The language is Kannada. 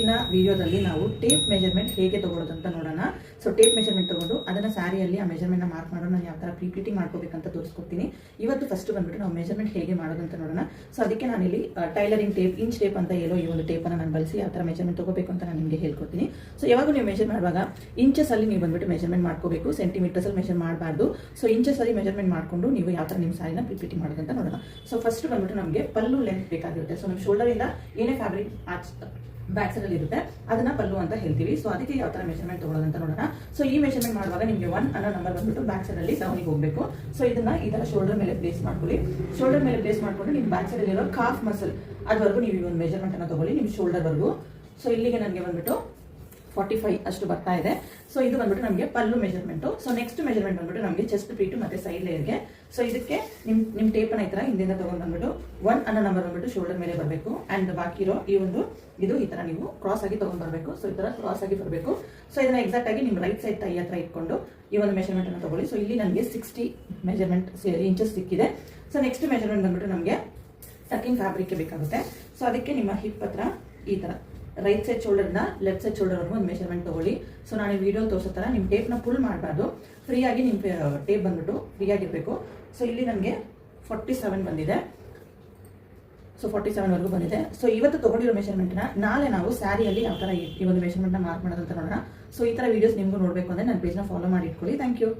ಇವತ್ತಿನ ವಿಡಿಯೋದಲ್ಲಿ ನಾವು ಟೇಪ್ ಮೆಜರ್ಮೆಂಟ್ ಹೇಗೆ ತಗೊಳ್ಳೋದು ಅಂತ ನೋಡೋಣ. ಸೊ ಟೇಪ್ ಮೆಜರ್ಮೆಂಟ್ ತಗೊಂಡು ಅದನ್ನ ಸ್ಯಾರಿಯಲ್ಲಿ ಆ ಮೆಜರ್ಮೆಂಟ್ ನ ಮಾರ್ಕ್ ಮಾಡೋಣ. ನಾನು ಯಾವ ತರ ಪ್ರೀಪ್ಲೀಟಿಂಗ್ ಮಾಡ್ಕೋಬೇಕಂತ ತೋರಿಸ್ಕೊಡ್ತೀನಿ. ಇವತ್ತು ಫಸ್ಟ್ ಬಂದ್ಬಿಟ್ಟು ನಾವು ಮೆಜರ್ಮೆಂಟ್ ಹೇಗೆ ಮಾಡೋದು ಅಂತ ನೋಡೋಣ. ಸೊ ಅದಕ್ಕೆ ನಾನು ಇಲ್ಲಿ ಟೈಲರಿಂಗ್ ಟೇಪ್, ಇಂಚ್ ಟೇಪ್ ಅಂತ ಹೇಳೋ ಈ ಒಂದು ಟೇಪ್ ಅನ್ನು ನಾನು ಬಳಸಿ ಯಾವ ತರ ಮೆಜರ್ಮೆಂಟ್ ತಗೋಬೇಕು ಅಂತ ನಾನು ನಿಮಗೆ ಹೇಳ್ಕೊಡ್ತೀನಿ. ಸೊ ಯಾವಾಗ ನೀವು ಮೆಜರ್ ಮಾಡುವಾಗ ಇಂಚಸ್ ಅಲ್ಲಿ ನೀವು ಬಂದ್ಬಿಟ್ಟು ಮೆಜರ್ಮೆಂಟ್ ಮಾಡ್ಕೋಬೇಕು, ಸೆಂಟಿಮೀಟರ್ಸ್ ಅಲ್ಲಿ ಮೆಜರ್ ಮಾಡಬಾರ್ದು. ಸೊ ಇಂಚಸ್ ಅಲ್ಲಿ ಮೆಜರ್ಮೆಂಟ್ ಮಾಡ್ಕೊಂಡು ನೀವು ಯಾವ ತರ ನಿಮ್ಮ ಸ್ಯಾರಿನ ಪ್ರೀಪ್ಲೀಟಿಂಗ್ ಮಾಡೋದು ಅಂತ ನೋಡೋಣ. ಸೊ ಫಸ್ಟ್ ಬಂದ್ಬಿಟ್ಟು ನಮಗೆ ಪಲ್ಲು ಲೆಂತ್ ಬೇಕಾಗಿರುತ್ತೆ. ಸೊ ನಮ್ಮ ಶೋಲ್ಡರ್ ಇಂದ ಏನೇ ಫ್ಯಾಬ್ರಿಕ್ ಬ್ಯಾಕ್ ಸೈಡ್ ಅಲ್ಲಿ ಇರುತ್ತೆ ಅದನ್ನ ಪಲ್ಲು ಅಂತ ಹೇಳ್ತೀವಿ. ಸೊ ಅದಕ್ಕೆ ಯಾವ ತರ ಮೆಜರ್ಮೆಂಟ್ ತಗೊಳ್ಳೋದು ಅಂತ ನೋಡೋಣ. ಸೊ ಈ ಮೆಜರ್ಮೆಂಟ್ ಮಾಡುವಾಗ ನಿಮಗೆ 1 ಅನ್ನೋ ನಂಬರ್ ಬಂದ್ಬಿಟ್ಟು ಬ್ಯಾಕ್ ಸೈಡ್ ಅಲ್ಲಿ ಡೌನಿಗೆ ಹೋಗಬೇಕು. ಸೊ ಇದನ್ನ ಈ ತರ ಶೋಲ್ಡರ್ ಮೇಲೆ ಪ್ಲೇಸ್ ಮಾಡ್ಕೊಳ್ಳಿ. ಶೋಲ್ಡರ್ ಮೇಲೆ ಪ್ಲೇಸ್ ಮಾಡ್ಕೊಂಡು ನಿಮ್ಮ ಬ್ಯಾಕ್ ಸೈಡ್ ಅಲ್ಲಿರೋ ಕಾಫ್ ಮಸಲ್ ಅದವರೆಗೂ ನೀವು ಈ ಒಂದು ಮೆಜರ್ಮೆಂಟ್ ಅನ್ನ ತಗೊಳ್ಳಿ, ನಿಮ್ಮ ಶೋಲ್ಡರ್ ವರ್ಗೂ. ಸೊ ಇಲ್ಲಿಗೆ ನನಗೆ ಬಂದ್ಬಿಟ್ಟು 45 ಅಷ್ಟು ಬರ್ತಾ ಇದೆ. ಸೊ ಇದು ಬಂದ್ಬಿಟ್ಟು ನಮಗೆ ಪಲ್ಲು ಮೆಜರ್ಮೆಂಟ್. ಸೊ ನೆಕ್ಸ್ಟ್ ಮೆಜರ್ಮೆಂಟ್ ಬಂದ್ಬಿಟ್ಟು ನಮಗೆ ಚೆಸ್ಟ್ ಪೀಟು ಮತ್ತೆ ಸೈಡ್ ಲೇಯರ್ಗೆ. ಸೊ ಇದಕ್ಕೆ ನಿಮ್ ಟೇಪ್ ಅನ್ನ ಈ ತರ ಹಿಂದಿಂದ ತಗೊಂಡ್ ಬಂದ್ಬಿಟ್ಟು 1 ಅನ್ನೋ ನಂಬರ್ ಬಂದ್ಬಿಟ್ಟು ಶೋಲ್ಡರ್ ಮೇಲೆ ಬರಬೇಕು. ಅಂಡ್ ಬಾಕಿ ಇರೋ ಇದು ಈ ತರ ನೀವು ಕ್ರಾಸ್ ಆಗಿ ತಗೊಂಡ್ ಬರಬೇಕು. ಸೊ ಈ ತರ ಕ್ರಾಸ್ ಆಗಿ ಬರಬೇಕು. ಸೊ ಇದನ್ನ ಎಕ್ಸಾಕ್ಟ್ ಆಗಿ ನಿಮ್ ರೈಟ್ ಸೈಡ್ ಟೈ ಹತ್ರ ಇಟ್ಕೊಂಡು ಈ ಒಂದು ಮೆಜರ್ಮೆಂಟ್ ಅನ್ನು ತಗೊಳ್ಳಿ. ಸೊ ಇಲ್ಲಿ ನನಗೆ 60 ಮೆಜರ್ಮೆಂಟ್ ಇಂಚಸ್ ಸಿಕ್ಕಿದೆ. ಸೊ ನೆಕ್ಸ್ಟ್ ಮೆಜರ್ಮೆಂಟ್ ಬಂದ್ಬಿಟ್ಟು ನಮಗೆ ಟಕಿಂಗ್ ಫ್ಯಾಬ್ರಿಕ್ ಬೇಕಾಗುತ್ತೆ. ಸೊ ಅದಕ್ಕೆ ನಿಮ್ಮ ಹಿಪ್ ಹತ್ರ ಈ ತರ ರೈಟ್ ಸೈಡ್ ಶೋಲ್ಡರ್ ನ ಲೆಫ್ಟ್ ಸೈಡ್ ಶೋಲ್ಡರ್ ಒಂದು ಮೆಜರ್ಮೆಂಟ್ ತಗೊಳ್ಳಿ. ಸೊ ನಾನು ವಿಡಿಯೋ ತೋರಿಸೋ ತರ ನಿಮ್ ಟೇಪ್ ನ ಫುಲ್ ಮಾಡಬಾರ್ದು, ಫ್ರೀ ಆಗಿ ನಿಮ್ ಟೇಪ್ ಬಂದ್ಬಿಟ್ಟು ಫ್ರೀ ಆಗಿರ್ಬೇಕು. ಸೊ ಇಲ್ಲಿ ನನಗೆ 47 ಬಂದಿದೆ. ಸೊ 47 ವರೆಗೂ ಬಂದಿದೆ. ಸೊ ಇವತ್ತು ತಗೊಂಡಿರೋ ಮೆಜರ್ಮೆಂಟ್ ನ ನಾಳೆ ನಾವು ಸ್ಯಾರಿಯಲ್ಲಿ ಯಾವ ತರ ಈ ಒಂದು ಮೆಜರ್ಮೆಂಟ್ ನ ಮಾರ್ಕ್ ಮಾಡೋದಂತ ನೋಡೋಣ. ಸೊ ಈ ತರ ವಿಡಿಯೋಸ್ ನಿಮ್ಗೂ ನೋಡ್ಬೇಕು ಅಂದ್ರೆ ನನ್ನ ಪೇಜ್ ನ ಫಾಲೋ ಮಾಡಿ ಇಟ್ಕೊಳ್ಳಿ. Thank you.